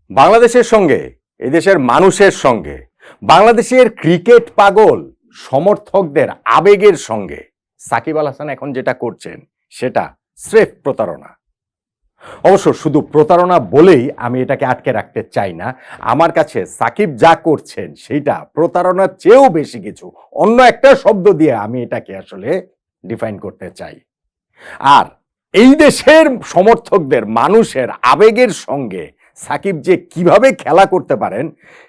বাংলাদেশের সঙ্গে এদেশের মানুষের সঙ্গে বাংলাদেশের ক্রিকেট পাগল সমর্থকদের আবেগের সঙ্গে সাকিব আল হাসান এখন যেটা করছেন সেটা স্রেফ প্রতারণা। অবশ্য শুধু প্রতারণা বলেই আমি এটাকে আটকে রাখতে চাই না। আমার কাছে সাকিব যা করছেন সেটা প্রতারণার চেয়েও বেশি কিছু, অন্য একটা শব্দ দিয়ে আমি এটাকে আসলে ডিফাইন করতে চাই। আর এই দেশের সমর্থকদের মানুষের আবেগের সঙ্গে সাকিব যে কিভাবে খেলা করতে পারেন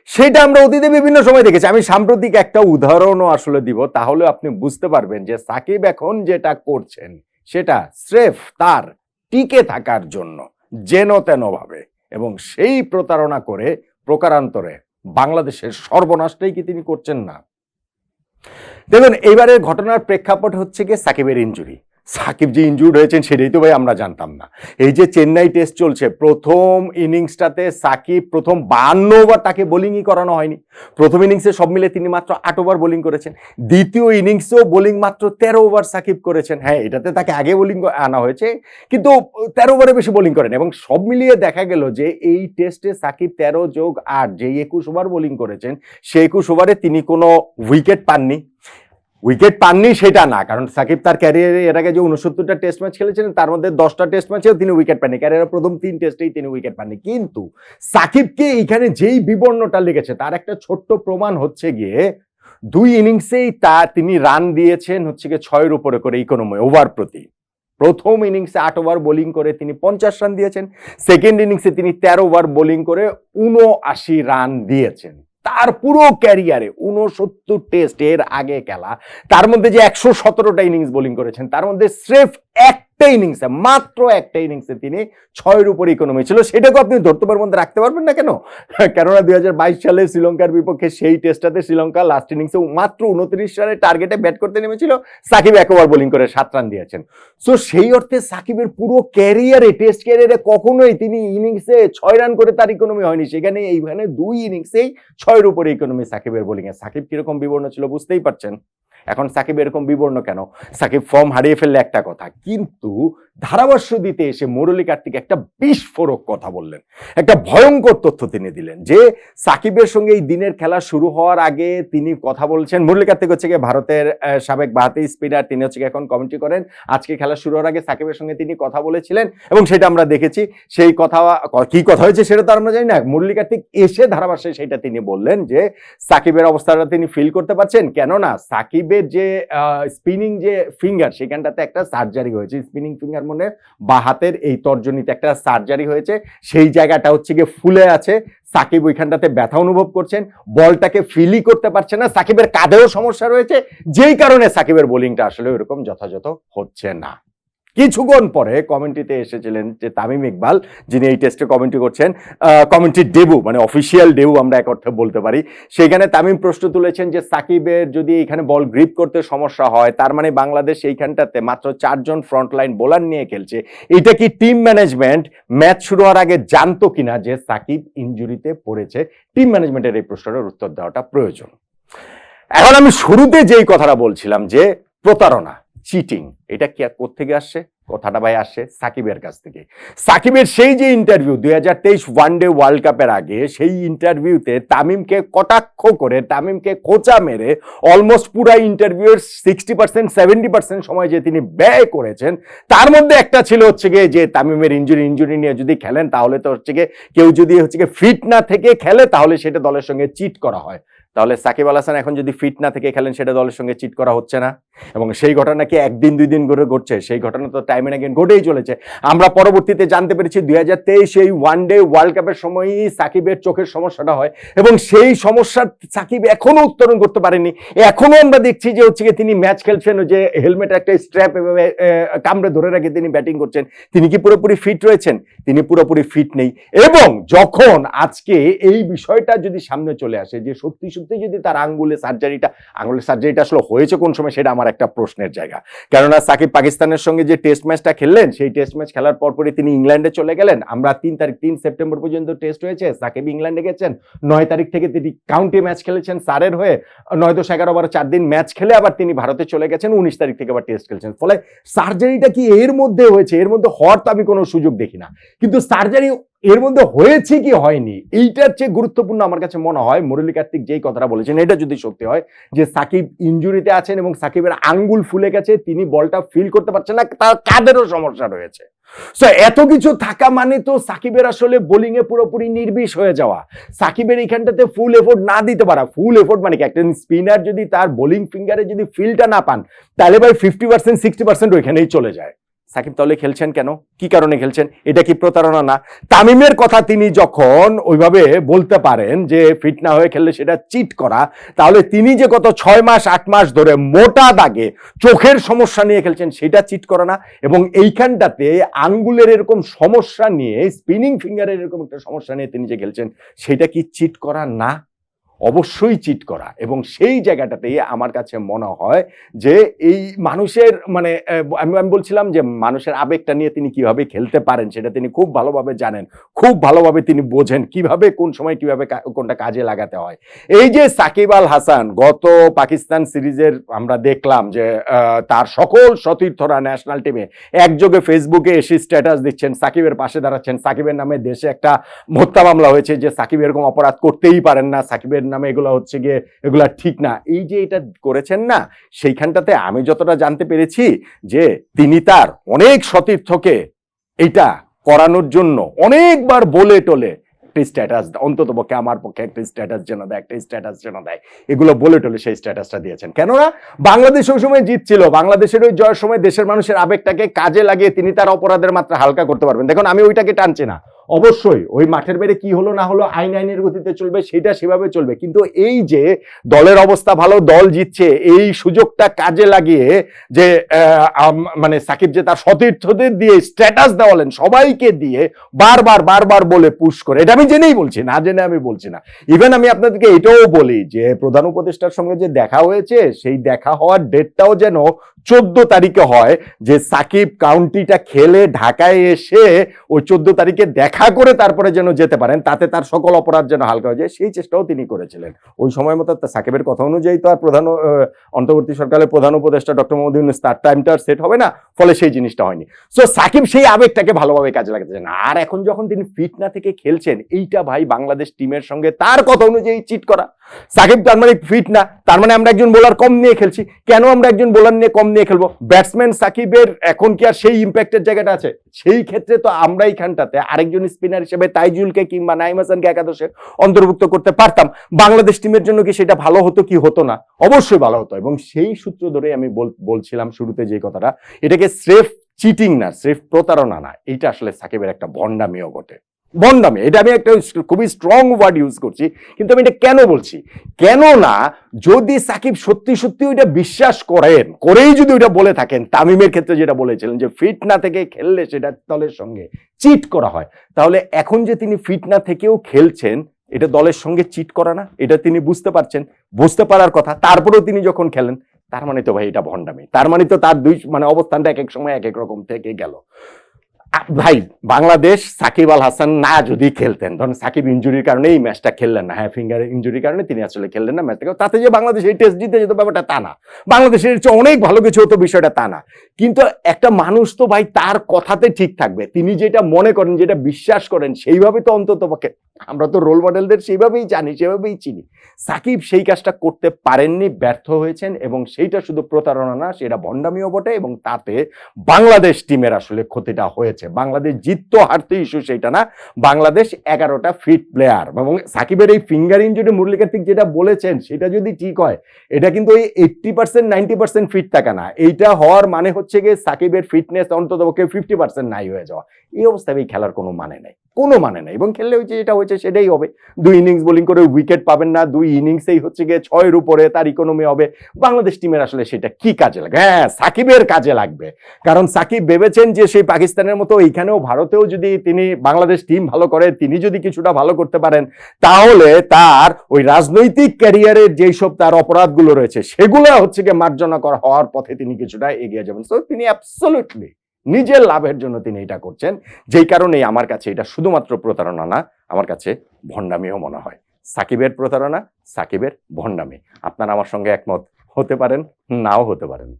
সেটা আমরা অতীতে বিভিন্ন সময় দেখেছি। আমি সাম্প্রতিক একটা উদাহরণও আসলে দিব, তাহলে আপনি বুঝতে পারবেন যে সাকিব এখন যেটা করছেন সেটা স্রেফ তার টিকে থাকার জন্য যেন তেন ভাবে, এবং সেই প্রতারণা করে প্রকারান্তরে বাংলাদেশের সর্বনাশটাই কি তিনি করছেন না? দেখুন, এবারের ঘটনার প্রেক্ষাপট হচ্ছে গিয়ে সাকিবের ইনজুরি। সাকিব যে ইনজুর্ড হয়েছেন সেটাই তো ভাই আমরা জানতাম না। এই যে চেন্নাই টেস্ট চলছে, প্রথম ইনিংসটাতে সাকিব প্রথম 52 ওভার তাকে বোলিংই করানো হয়নি। প্রথম ইনিংসে সব মিলে তিনি মাত্র 8 ওভার বোলিং করেছেন। দ্বিতীয় ইনিংসেও বোলিং মাত্র 13 ওভার সাকিব করেছেন। হ্যাঁ, এটাতে তাকে আগে বোলিং আনা হয়েছে, কিন্তু 13 ওভারে বেশি বোলিং করেন। এবং সব মিলিয়ে দেখা গেল যে এই টেস্টে সাকিব 13 যোগ 8 যে 21 ওভার বোলিং করেছেন, সেই 21 ওভারে তিনি কোনো উইকেট পাননি। উইকেট পাননি সেটা না, কারণ সাকিব তার ক্যারিয়ারে এর আগে যে 69টা টেস্ট ম্যাচ খেলেছিলেন তার মধ্যে 10টা টেস্ট ম্যাচেও তিনি উইকেট পাননি। ক্যারিয়ারের প্রথম 3 টেস্টেই তিনি উইকেট পাননি। কিন্তু সাকিবকে এইখানে যেই বিবর্ণটা লেগেছে তার একটা ছোট্ট প্রমাণ হচ্ছে গিয়ে 2 ইনিংসেই তিনি রান দিয়েছেন হচ্ছে গিয়ে 6-এর উপরে করে ইকোনমি ওভার প্রতি। প্রথম ইনিংসে 8 ওভার বোলিং করে তিনি 50 রান দিয়েছেন। সেকেন্ড ইনিংসে তিনি 13 ওভার বোলিং করে 79 রান দিয়েছেন। তার পুরো ক্যারিয়ারে 69 টেস্ট এর আগে খেলা, তার মধ্যে যে 117টা ইনিংস বোলিং করেছেন তার মধ্যে স্রেফ একটা ইনিংসে, মাত্র একটা ইনিংসে তিনি 6-এর উপরে ইকোনমি ছিল। সেটাকে আপনি ধর্তব্যের মধ্যে রাখতে পারবেন না কেন? কেননা 2022 সালে শ্রীলঙ্কার বিপক্ষে সেই টেস্টটাতে শ্রীলঙ্কা লাস্ট ইনিংসে মাত্র 29 রানের টার্গেটে ব্যাট করতে নেমেছিল, সাকিব 1 ওভার বোলিং করে 7 রান দিয়েছেন। সো সেই অর্থে সাকিবের পুরো ক্যারিয়ারে, টেস্ট ক্যারিয়ারে কখনোই তিনি ইনিংসে 6 রান করে তার ইকোনমি হয়নি। সেখানে এইখানে 2 ইনিংসেই 6-এর উপরে ইকোনমি সাকিবের বোলিংয়ে। সাকিব কিরকম বিবর্ণ ছিল বুঝতেই পারছেন। এখন সাকিব এরকম বিবর্ণ কেন? সাকিব ফর্ম হারিয়ে ফেললে একটা কথা, কিন্তু ধারাভাষ্য দিতে এসে মুরলী কার্তিক একটা বিস্ফোরক কথা বললেন, একটা ভয়ঙ্কর তথ্য তিনি দিলেন যে সাকিবের সঙ্গে এই দিনের খেলা শুরু হওয়ার আগে তিনি কথা বলছেন। মুরলী কার্তিক হচ্ছে গিয়ে ভারতের সাবেক বাহাতি স্পিনার, তিনি হচ্ছে গিয়ে এখন কমেন্ট্রি করেন। আজকে খেলা শুরু হওয়ার আগে সাকিবের সঙ্গে তিনি কথা বলেছিলেন এবং সেটা আমরা দেখেছি। সেই কথা কি কথা হয়েছে সেটা তো আমরা জানি না। মুরলী কার্তিক এসে ধারাভাষ্যে সেটা তিনি বললেন যে সাকিবের অবস্থাটা তিনি ফিল করতে পারছেন, কেননা সাকিবের যে স্পিনিং যে ফিঙ্গার সেখানটাতে একটা সার্জারি হয়েছে। স্পিনিং ফিঙ্গার মানে বা হাতের এই তর্জনীতে একটা সার্জারি হয়েছে, সেই জায়গাটা হচ্ছে গিয়ে ফুলে আছে। সাকিব ওইখানটাতে ব্যথা অনুভব করছেন, বলটাকে ফিলই করতে পারছে না। সাকিবের কাঁধেও সমস্যা রয়েছে, যেই কারণে সাকিবের বোলিংটা আসলে ওইরকম যথাযথ হচ্ছে না। কিছুক্ষণ পরে কমেন্ট্রিতে এসেছিলেন যে তামিম ইকবাল, যিনি এই টেস্টে কমেন্ট্রি করছেন, কমেন্ট্রির ডেবু মানে অফিসিয়াল ডেবু আমরা এক অর্থে বলতে পারি। সেইখানে তামিম প্রশ্ন তুলেছেন যে সাকিবের যদি এখানে বল গ্রিপ করতে সমস্যা হয়, তার মানে বাংলাদেশ এইখানটাতে মাত্র 4 জন ফ্রন্টলাইন বোলার নিয়ে খেলছে। এটা কি টিম ম্যানেজমেন্ট ম্যাচ শুরু হওয়ার আগে জানতো কিনা যে সাকিব ইনজুরিতে পড়েছে? টিম ম্যানেজমেন্টের এই প্রশ্নটার উত্তর দেওয়াটা প্রয়োজন। এখন আমি শুরুতে যেই কথাটা বলছিলাম যে প্রতারণা, চিটিং, এটা কি আর কোত্থেকে আসছে? কথাটা ভাই আসছে সাকিবের কাছ থেকে। সাকিবের সেই যে ইন্টারভিউ 2023 ওয়ানডে ওয়ার্ল্ড কাপের আগে, সেই ইন্টারভিউতে তামিমকে কটাক্ষ করে, তামিমকে খোঁচা মেরে অলমোস্ট পুরো ইন্টারভিউর 60% 70% সময় যে তিনি ব্যয় করেছেন, তার মধ্যে একটা ছিল হচ্ছে গিয়ে যে তামিমের ইনজুরি নিয়ে যদি খেলেন তাহলে তো হচ্ছে গিয়ে কেউ যদি হচ্ছে গিয়ে ফিট না থেকে খেলে তাহলে সেটা দলের সঙ্গে চিট করা হয়। তাহলে সাকিব আল হাসান এখন যদি ফিট না থেকে খেলেন সেটা দলের সঙ্গে চিট করা হচ্ছে না? এবং সেই ঘটনা কি 1 দিন 2 দিন করে ঘটছে? সেই ঘটনা তো টাইম এন্ড अगेन ঘটেই চলেছে। আমরা পরবর্তীতে জানতে পেরেছি 2023 এই ওয়ানডে ওয়ার্ল্ড কাপের সময়ই সাকিবের চোখের সমস্যাটা হয় এবং সেই সমস্যা সাকিব এখনো উত্তরণ করতে পারেনি। এখনো আমরা দেখছি যে হচ্ছে তিনি ম্যাচ খেলছেন, যে হেলমেট একটা স্ট্র্যাপ এভাবে কামড়ে ধরে রেখে তিনি ব্যাটিং করছেন। তিনি কি পুরোপুরি ফিট রয়েছেন? তিনি পুরোপুরি ফিট নেই। এবং যখন আজকে এই বিষয়টা যদি সামনে চলে আসে যে সত্যি যদি তার আঙ্গুলের সার্জারিটা আসলে হয়েছে কোন সময়, সেটা আমার একটা প্রশ্নের জায়গা। কেননা সাকিব পাকিস্তানের সঙ্গে যে টেস্ট ম্যাচটা খেললেন, সেই টেস্ট ম্যাচ খেলার পরপরই তিনি ইংল্যান্ডে চলে গেলেন। আমরা 3 সেপ্টেম্বর পর্যন্ত টেস্ট হয়েছে, সাকিব ইংল্যান্ডে গেছেন। 9 তারিখ থেকে তিনি কাউন্টি ম্যাচ খেলেছেন সারের হয়ে, 9, 10, 11, 12, 4 দিন ম্যাচ খেলে আবার তিনি ভারতে চলে গেছেন। 19 তারিখ থেকে আবার টেস্ট খেলছেন। ফলে সার্জারিটা কি এর মধ্যে হয়েছে? এর মধ্যে হওয়ার তো আমি কোনো সুযোগ দেখি না। কিন্তু সার্জারি এর মধ্যে হয়েছে কি হয়নি এইটার চেয়ে গুরুত্বপূর্ণ আমার কাছে মনে হয় মুরলী কার্তিক যেই কথাটা বলেছেন এটা যদি সত্যি হয় যে সাকিব ইনজুরিতে আছেন এবং সাকিবের আঙ্গুল ফুলে গেছে, তিনি বলটা ফিল করতে পারছেন না, তার কাদেরও সমস্যা রয়েছে। সো এত কিছু থাকা মানে তো সাকিবের আসলে বোলিং এ পুরোপুরি নির্বিষ হয়ে যাওয়া, সাকিবের এইখানটাতে ফুল এফোর্ট না দিতে পারা। ফুল এফোর্ট মানে কি, একটা স্পিনার যদি তার বোলিং ফিঙ্গারে যদি ফিলটা না পান তাহলে ভাই 50% 60% ওইখানেই চলে যায়। সাকিব তাহলে খেলছেন কেন, কি কারণে খেলছেন? এটা কি প্রতারণা না? তামিমের কথা তিনি যখন ওইভাবে বলতে পারেন যে ফিট না হয়ে খেললে সেটা চিট করা, তাহলে তিনি যে গত 6 মাস 8 মাস ধরে মোটা দাগে চোখের সমস্যা নিয়ে খেলছেন সেটা চিট করা না? এবং এইখানটাতে আঙ্গুলের এরকম সমস্যা নিয়ে, স্পিনিং ফিঙ্গারের এরকম একটা সমস্যা নিয়ে তিনি যে খেলছেন সেটা কি চিট করা না? অবশ্যই চিট করা। এবং সেই জায়গাটাতে আমার কাছে মনে হয় যে এই মানুষের মানে আমি বলছিলাম যে মানুষের আবেগটা নিয়ে তিনি কিভাবে খেলতে পারেন সেটা তিনি খুব ভালোভাবে জানেন, খুব ভালোভাবে তিনি বোঝেন কিভাবে কোন সময় কিভাবে কোনটা কাজে লাগাতে হয়। এই যে সাকিব আল হাসান গত পাকিস্তান সিরিজের আমরা দেখলাম যে তার সকল সতীর্থরা ন্যাশনাল টিমে একযোগে ফেসবুকে এসে স্ট্যাটাস দিচ্ছেন, সাকিবের পাশে দাঁড়াচ্ছেন, সাকিবের নামে দেশে একটা হত্যা মামলা হয়েছে যে সাকিব এরকম অপরাধ করতেই পারেন না, সাকিবের নামে এগুলো হচ্ছে গিয়ে এগুলা ঠিক না, এই যে এটা করেছেন না, সেইখানটাতে আমি যতটা জানতে পেরেছি যে তিনি তার অনেক সতীর্থকে এটা করানোর জন্য অনেকবার বলে টলে স্ট্যাটাস, অন্তত পক্ষে আমার পক্ষে একটা স্ট্যাটাস যেন দেয়, একটা স্ট্যাটাস যেন দেয়, এগুলো বলে টলে সেই স্ট্যাটাসটা দিয়েছেন। কেননা বাংলাদেশ ওই সময় জিতছিল, বাংলাদেশের ওই জয়ের সময় দেশের মানুষের আবেগটাকে কাজে লাগিয়ে তিনি তার অপরাধের মাত্রা হালকা করতে পারবেন। দেখুন আমি ওইটাকে টানছি না, অবশ্যই ওই মাঠের বাইরে কি হলো না হলো আইনের গতিতে চলবে, সেটা সেভাবে চলবে, কিন্তু এই যে দলের অবস্থা ভালো, দল জিতছে, এই সুযোগটা কাজে লাগিয়ে যে মানে সাকিব যে তার সতীর্থদের দিয়ে স্ট্যাটাস দেওয়ালেন, সবাইকে দিয়ে বারবার বারবার বলে পুশ করে, এটা আমি জেনেই বলছি, না জেনে আমি বলছি না। ইভেন আমি আপনাদেরকে এটাও বলি যে প্রধান উপদেষ্টার সঙ্গে যে দেখা হয়েছে সেই দেখা হওয়ার ডেটটাও যেন 14 তারিখে হয়, যে সাকিব কাউন্টিটা খেলে ঢাকায় এসে ওই 14 তারিখে দেখা করে তারপরে যেন যেতে পারেন, তাতে তার সকল অপরাধ যেন হালকা হয়ে যায়, সেই চেষ্টাও তিনি করেছিলেন। ওই সময় মতো সাকিবের কথা অনুযায়ী তো আর অন্তর্বর্তী সরকারের প্রধান উপদেষ্টা ডক্টর মোহাম্মদ ইউনূস তার টাইমটা সেট হবে না, ফলে সেই জিনিসটা হয়নি। সো সাকিব সেই আবেগটাকে ভালোভাবে কাজে লাগাতেছেন। আর এখন যখন তিনি ফিট না থেকে খেলছেন, এইটা ভাই বাংলাদেশ টিমের সঙ্গে তার কথা অনুযায়ী চিট করা। সাকিব তার মানে ফিট না, তার মানে আমরা একজন বোলার কম নিয়ে খেলছি। কেন আমরা একজন বোলার নিয়ে কম নিয়ে খেলবো? ব্যাটসম্যান সাকিবের এখন কি আর সেই ইম্প্যাক্টের জায়গাটা আছে? সেই ক্ষেত্রে তো আমরা এইখানটাতে আরেকজন স্পিনার হিসেবে তাইজুলকে কিংবা নাইম হাসানকে একাদশে অন্তর্ভুক্ত করতে পারতাম। বাংলাদেশ টিমের জন্য কি সেটা ভালো হতো কি হতো না? অবশ্যই ভালো হতো। এবং সেই সূত্র ধরে আমি বলছিলাম শুরুতে যে কথাটা, এটাকে স্রেফ চিটিং না, স্রেফ প্রতারণা না, এইটা আসলে সাকিবের একটা ভন্ডামিও বটে। ভন্ডামি, এটা আমি একটা খুবই স্ট্রং ওয়ার্ড ইউজ করছি, কিন্তু আমি এটা কেন বলছি? কেননা যদি সাকিব সত্যি সত্যি ওইটা বিশ্বাস করেন, করেই যদি ওইটা বলে থাকেন, তামিমের ক্ষেত্রে যেটা বলেছিলেন যে ফিট না থেকে খেললে সেটা দলের সঙ্গে চিট করা হয়, তাহলে এখন যে তিনি ফিট না থেকেও খেলছেন, এটা দলের সঙ্গে চিট করা না? এটা তিনি বুঝতে পারছেন, বুঝতে পারার কথা, তারপরেও তিনি যখন খেলেন, তার মানে তো ভাই এটা ভন্ডামি, তার মানে তো তার দুই মানে অবস্থানটা এক এক সময় এক এক রকম থেকে গেল। ভাই বাংলাদেশ সাকিব আল হাসান না যদি খেলতেন, ধরুন সাকিব ইনজুরির কারণে এই ম্যাচটা খেললেন না, হ্যাঁ ফিঙ্গার ইনজুরির কারণে তিনি আসলে খেললেন না ম্যাচটাকে, তাতে যে বাংলাদেশ এই টেস্ট জিতে যেত ব্যাপারটা তা না, বাংলাদেশের চেয়ে অনেক ভালো কিছু হতো বিষয়টা তা না। কিন্তু একটা মানুষ তো ভাই তার কথাতে ঠিক থাকবে, তিনি যেটা মনে করেন, যেটা বিশ্বাস করেন, সেইভাবে তো অন্তত পক্ষে আমরা তো রোল মডেলদের সেইভাবেই জানি, সেভাবেই চিনি। সাকিব সেই কাজটা করতে পারেননি, ব্যর্থ হয়েছেন, এবং সেইটা শুধু প্রতারণা না, সেটা ভন্ডামিও বটে, এবং তাতে বাংলাদেশ টিমের আসলে ক্ষতিটা হয়েছে। বাংলাদেশ জিততো হারতো ইস্যু সেইটা না, বাংলাদেশ 11টা ফিট প্লেয়ার, এবং সাকিবের এই ফিঙ্গার ইনজুরি মুরলী কার্তিক যেটা বলেছেন সেটা যদি ঠিক হয়, এটা কিন্তু ওই 80% 90% ফিট থাকা না, এইটা হওয়ার মানে হচ্ছে গিয়ে সাকিবের ফিটনেস অন্তত 50% নাই হয়ে যাওয়া। এই অবস্থায় এই খেলার কোনো মানে নেই, কোনো মানে নেই, এবং খেললে হচ্ছে যেটা হয়েছে সেটাই হবে। 2 ইনিংস বোলিং করে উইকেট পাবেন না, 2 ইনিংসেই হচ্ছে গিয়ে 6-এর উপরে তার ইকোনমি হবে। বাংলাদেশ টিমের আসলে সেটা কি কাজে লাগবে? হ্যাঁ সাকিবের কাজে লাগবে, কারণ সাকিব ভেবেছেন যে সেই পাকিস্তানের মতো এইখানেও ভারতেও যদি তিনি বাংলাদেশ টিম ভালো করে, তিনি যদি কিছুটা ভালো করতে পারেন, তাহলে তার ওই রাজনৈতিক ক্যারিয়ারের যেই সব তার অপরাধগুলো রয়েছে সেগুলো হচ্ছে গিয়ে মার্জনা করা হওয়ার পথে তিনি কিছুটা এগিয়ে যাবেন। সো তিনি অ্যাবসলিউটলি নিজের লাভের জন্য তিনি এটা করছেন, যেই কারণে আমার কাছে এটা শুধুমাত্র প্রতারণা না, আমার কাছে ভন্ডামিও মনে হয়। সাকিবের প্রতারণা, সাকিবের ভন্ডামি। আপনারা আমার সঙ্গে একমত হতে পারেন, নাও হতে পারেন।